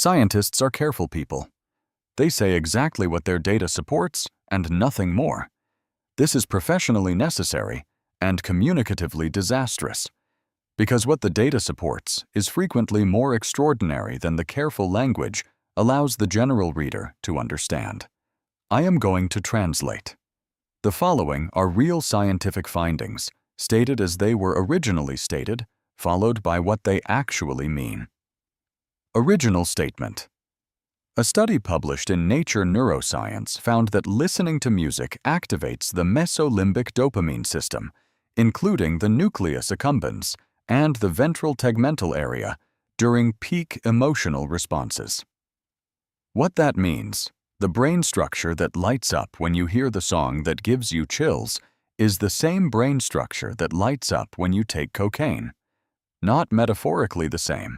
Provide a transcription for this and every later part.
Scientists are careful people. They say exactly what their data supports and nothing more. This is professionally necessary and communicatively disastrous, because what the data supports is frequently more extraordinary than the careful language allows the general reader to understand. I am going to translate. The following are real scientific findings, stated as they were originally stated, followed by what they actually mean. Original statement. A study published in Nature Neuroscience found that listening to music activates the mesolimbic dopamine system, including the nucleus accumbens and the ventral tegmental area, during peak emotional responses. What that means, the brain structure that lights up when you hear the song that gives you chills is the same brain structure that lights up when you take cocaine. Not metaphorically the same.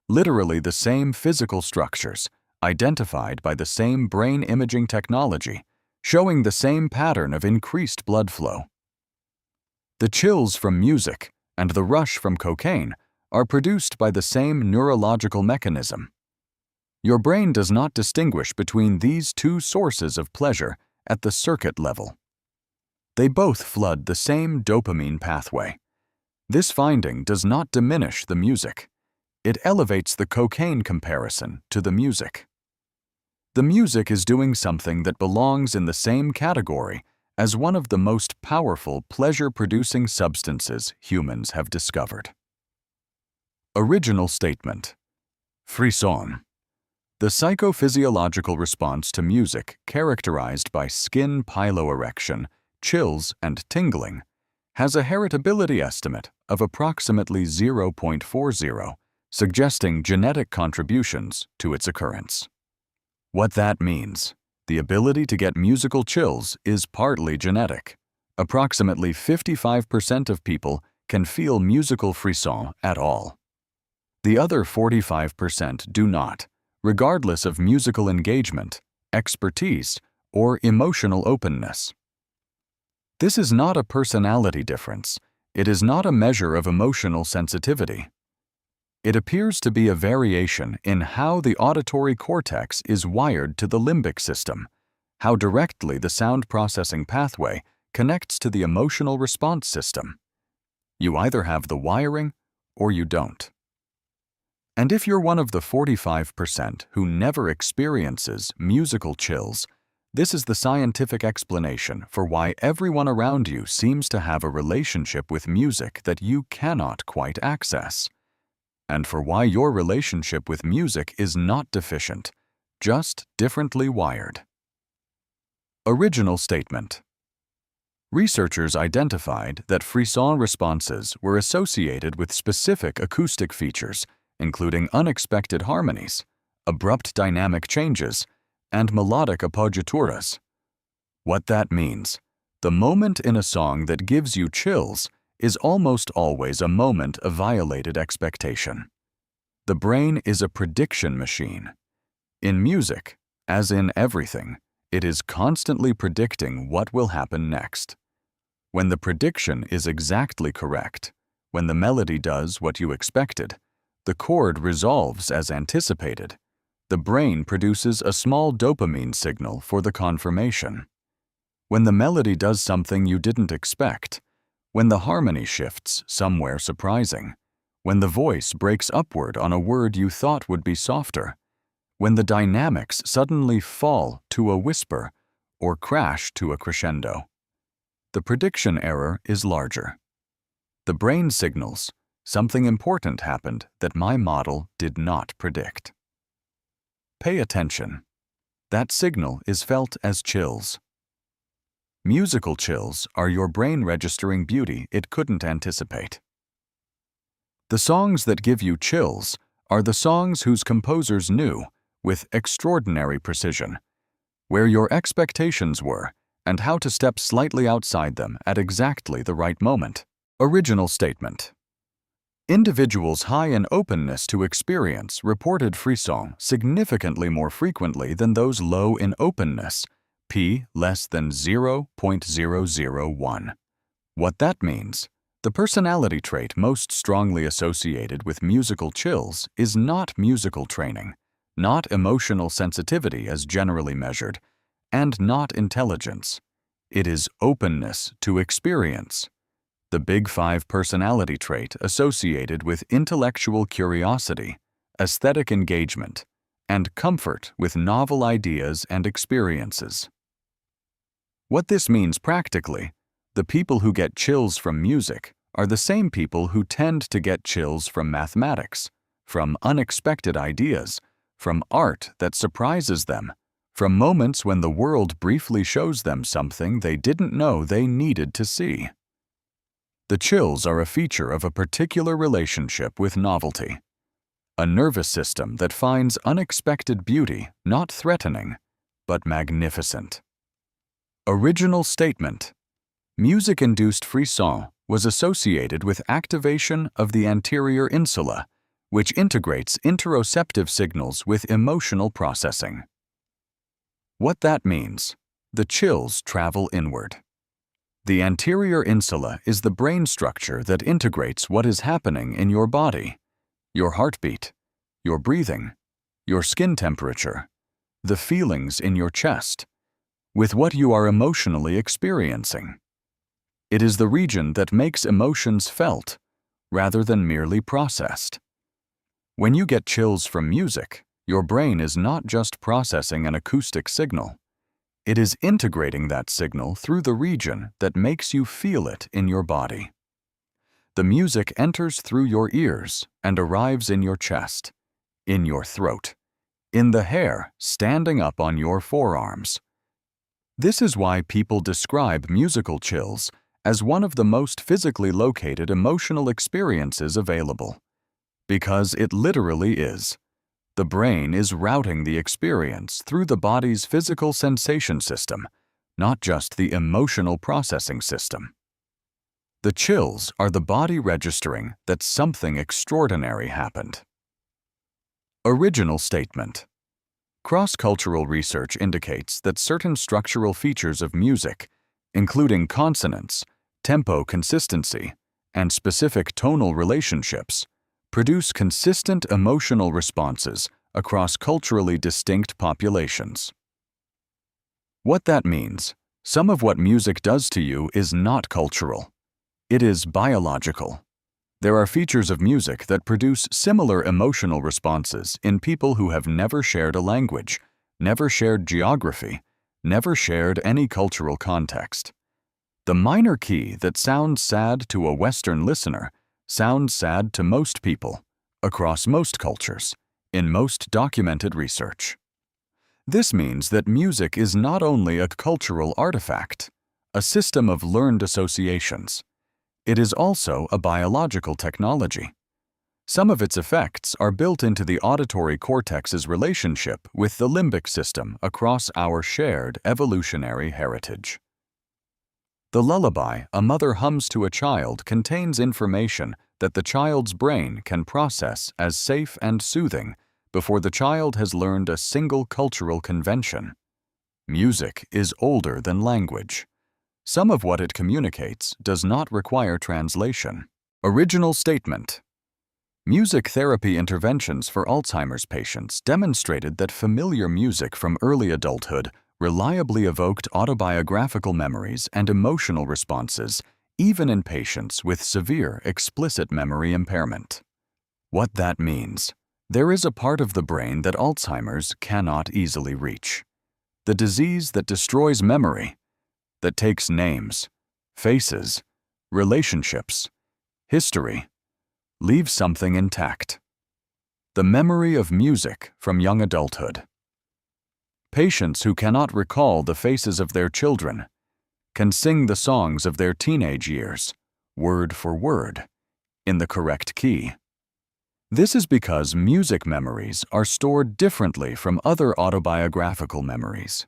Literally the same physical structures, identified by the same brain imaging technology, showing the same pattern of increased blood flow. The chills from music and the rush from cocaine are produced by the same neurological mechanism. Your brain does not distinguish between these two sources of pleasure at the circuit level. They both flood the same dopamine pathway. This finding does not diminish the music. It elevates the cocaine comparison to the music. The music is doing something that belongs in the same category as one of the most powerful pleasure-producing substances humans have discovered. Original statement. Frisson. The psychophysiological response to music characterized by skin piloerection, chills, and tingling has a heritability estimate of approximately 0.40, suggesting genetic contributions to its occurrence. What that means, the ability to get musical chills is partly genetic. Approximately 55% of people can feel musical frisson at all. The other 45% do not, regardless of musical engagement, expertise, or emotional openness. This is not a personality difference. It is not a measure of emotional sensitivity. It appears to be a variation in how the auditory cortex is wired to the limbic system, how directly the sound processing pathway connects to the emotional response system. You either have the wiring or you don't. And if you're one of the 45% who never experiences musical chills, this is the scientific explanation for why everyone around you seems to have a relationship with music that you cannot quite access, and for why your relationship with music is not deficient, just differently wired. Original statement. Researchers identified that frisson responses were associated with specific acoustic features, including unexpected harmonies, abrupt dynamic changes, and melodic appoggiaturas. What that means, the moment in a song that gives you chills is almost always a moment of violated expectation. The brain is a prediction machine. In music, as in everything, it is constantly predicting what will happen next. When the prediction is exactly correct, when the melody does what you expected, the chord resolves as anticipated, the brain produces a small dopamine signal for the confirmation. When the melody does something you didn't expect, when the harmony shifts somewhere surprising, when the voice breaks upward on a word you thought would be softer, when the dynamics suddenly fall to a whisper or crash to a crescendo, the prediction error is larger. The brain signals, something important happened that my model did not predict. Pay attention. That signal is felt as chills. Musical chills are your brain registering beauty it couldn't anticipate. The songs that give you chills are the songs whose composers knew, with extraordinary precision, where your expectations were and how to step slightly outside them at exactly the right moment. Original statement. Individuals high in openness to experience reported frisson significantly more frequently than those low in openness, p less than 0.001. What that means, the personality trait most strongly associated with musical chills is not musical training, not emotional sensitivity as generally measured, and not intelligence. It is openness to experience, the Big Five personality trait associated with intellectual curiosity, aesthetic engagement, and comfort with novel ideas and experiences. What this means practically, the people who get chills from music are the same people who tend to get chills from mathematics, from unexpected ideas, from art that surprises them, from moments when the world briefly shows them something they didn't know they needed to see. The chills are a feature of a particular relationship with novelty, a nervous system that finds unexpected beauty not threatening, but magnificent. Original statement: music-induced frisson was associated with activation of the anterior insula, which integrates interoceptive signals with emotional processing. What that means: the chills travel inward. The anterior insula is the brain structure that integrates what is happening in your body, your heartbeat, your breathing, your skin temperature, the feelings in your chest, with what you are emotionally experiencing. It is the region that makes emotions felt, rather than merely processed. When you get chills from music, your brain is not just processing an acoustic signal. It is integrating that signal through the region that makes you feel it in your body. The music enters through your ears and arrives in your chest, in your throat, in the hair standing up on your forearms. This is why people describe musical chills as one of the most physically located emotional experiences available. Because it literally is. The brain is routing the experience through the body's physical sensation system, not just the emotional processing system. The chills are the body registering that something extraordinary happened. Original statement: cross-cultural research indicates that certain structural features of music, including consonants, tempo consistency, and specific tonal relationships, produce consistent emotional responses across culturally distinct populations. What that means: some of what music does to you is not cultural. It is biological. There are features of music that produce similar emotional responses in people who have never shared a language, never shared geography, never shared any cultural context. The minor key that sounds sad to a Western listener sounds sad to most people, across most cultures, in most documented research. This means that music is not only a cultural artifact, a system of learned associations. It is also a biological technology. Some of its effects are built into the auditory cortex's relationship with the limbic system across our shared evolutionary heritage. The lullaby a mother hums to a child contains information that the child's brain can process as safe and soothing before the child has learned a single cultural convention. Music is older than language. Some of what it communicates does not require translation. Original statement: music therapy interventions for Alzheimer's patients demonstrated that familiar music from early adulthood reliably evoked autobiographical memories and emotional responses, even in patients with severe explicit memory impairment. What that means: there is a part of the brain that Alzheimer's cannot easily reach. The disease that destroys memory, that takes names, faces, relationships, history, leaves something intact. The memory of music from young adulthood. Patients who cannot recall the faces of their children can sing the songs of their teenage years, word for word, in the correct key. This is because music memories are stored differently from other autobiographical memories.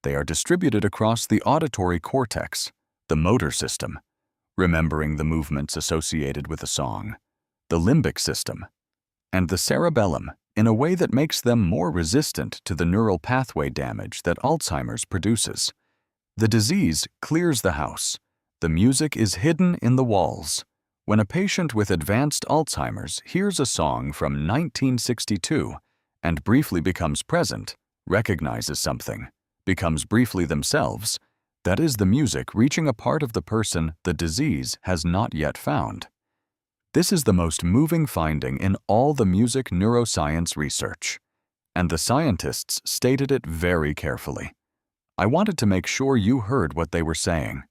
They are distributed across the auditory cortex, the motor system, remembering the movements associated with a song, the limbic system, and the cerebellum in a way that makes them more resistant to the neural pathway damage that Alzheimer's produces. The disease clears the house. The music is hidden in the walls. When a patient with advanced Alzheimer's hears a song from 1962 and briefly becomes present, recognizes something, becomes briefly themselves, that is the music reaching a part of the person the disease has not yet found. This is the most moving finding in all the music neuroscience research, and the scientists stated it very carefully. I wanted to make sure you heard what they were saying.